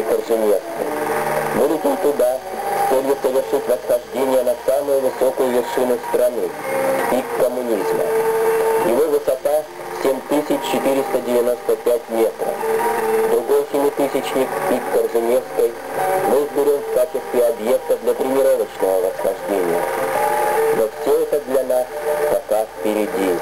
и Корженевской. Мы летим туда с целью совершить восхождение на самую высокую вершину страны – пик коммунизма. Его высота 7495 метров. Другой семитысячник, пик Корженевской, мы изберем в качестве объекта для тренировочного восхождения. Но все это для нас пока впереди.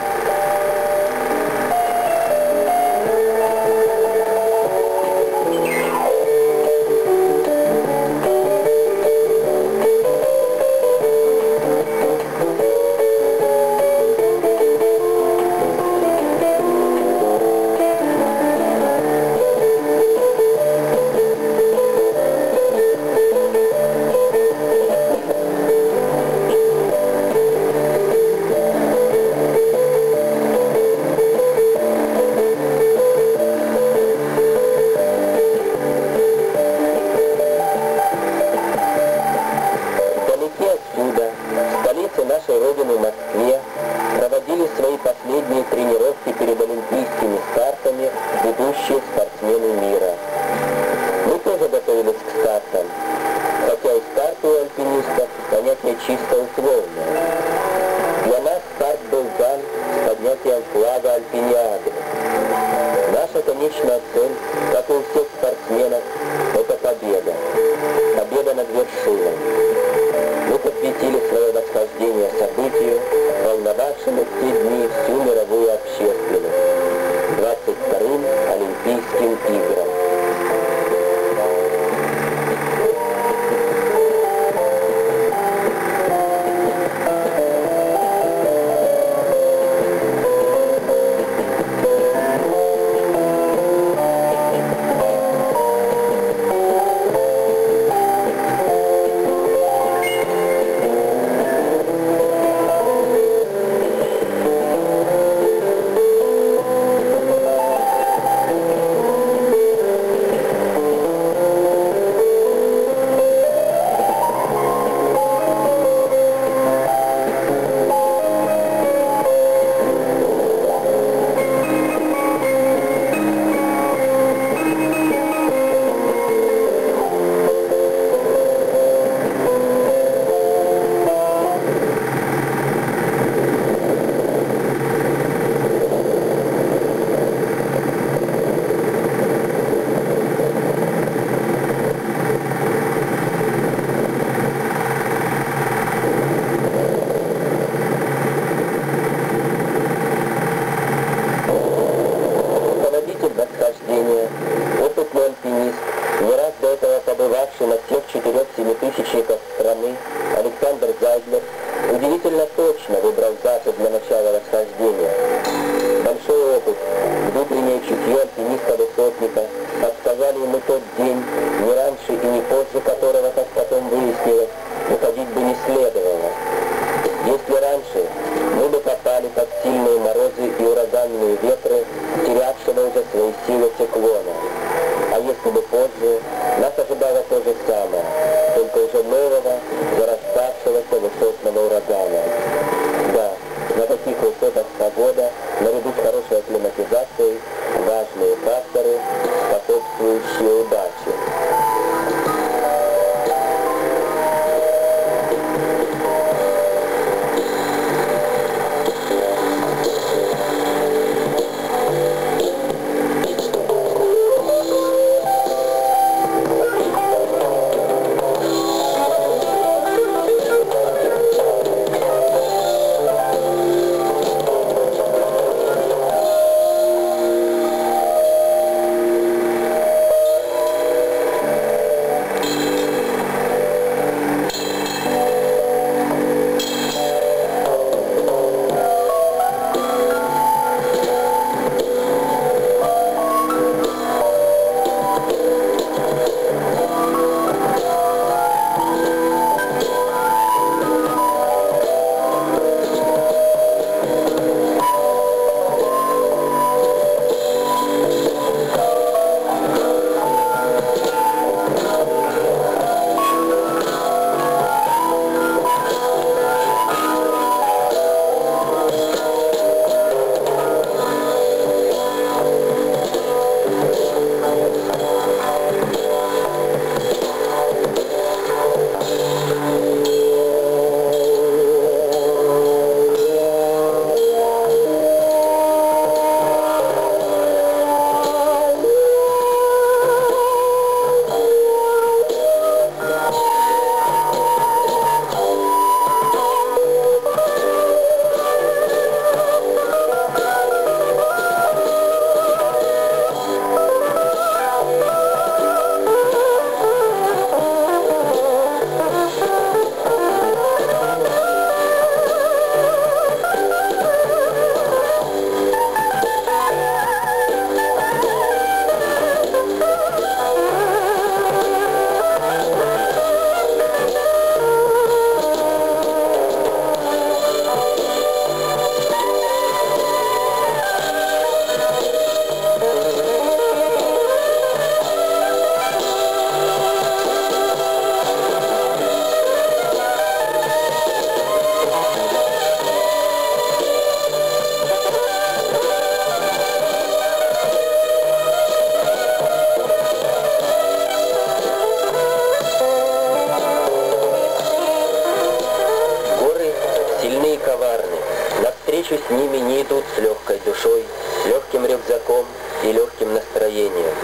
с ними не идут с легкой душой, с легким рюкзаком и легким настроением.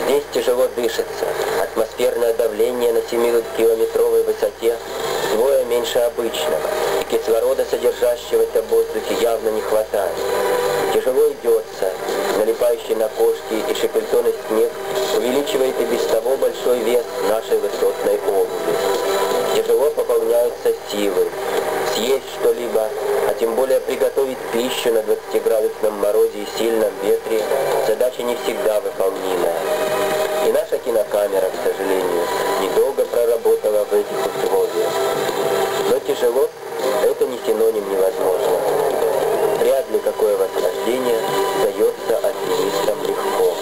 Здесь тяжело дышится, атмосферное давление на 7-километровой высоте вдвое меньше обычного, и кислорода, содержащегося в воздухе, явно не хватает. Тяжело идется, налипающий на кошки и шепельтоны снег увеличивает и без того большой вес нашей высотной обуви. Тяжело пополняются силы. Съесть что-либо, а тем более приготовить пищу на 20-градусном морозе и сильном ветре, задача не всегда выполнимая. И наша кинокамера, к сожалению, недолго проработала в этих условиях. Но тяжело – это не синоним невозможно. Вряд ли какое восхождение дается альпинистам легко.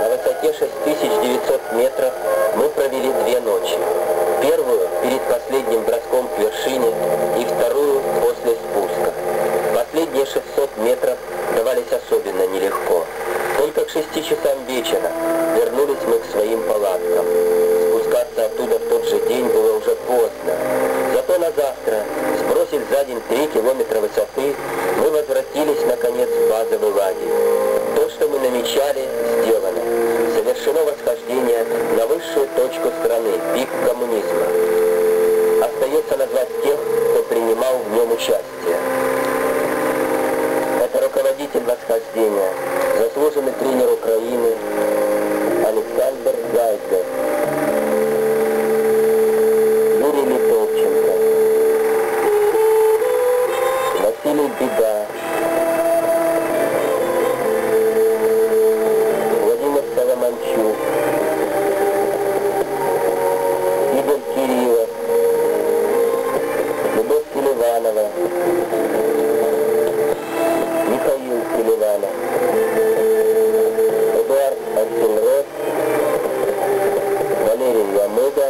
На высоте 6900 метров мы провели 2 ночи. Первую перед последним броском к вершине и вторую после спуска. Последние 600 метров давались особенно нелегко. Только к 6 часам вечера вернулись мы к своим палаткам. Спускаться оттуда в тот же день было уже поздно. Зато на завтра, сбросив за день 3 километра высоты, мы возвратились наконец в базовый лагерь. То, что мы намечали, сделано. Совершено восхождение на высшую точку страны, пик коммунизма. Остается назвать тех, кто принимал в нем участие. Это руководитель восхождения, заслуженный тренер Украины Александр Зайцев, Юрий Литовченко, Василий Беда, Владимир Соломончук, Игорь Кириллов, Любовь Селиванова, Михаил Селиванов, Эдуард Арсенрод, Валерий Ямыга,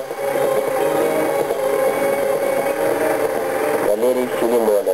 Валерий Филимонов.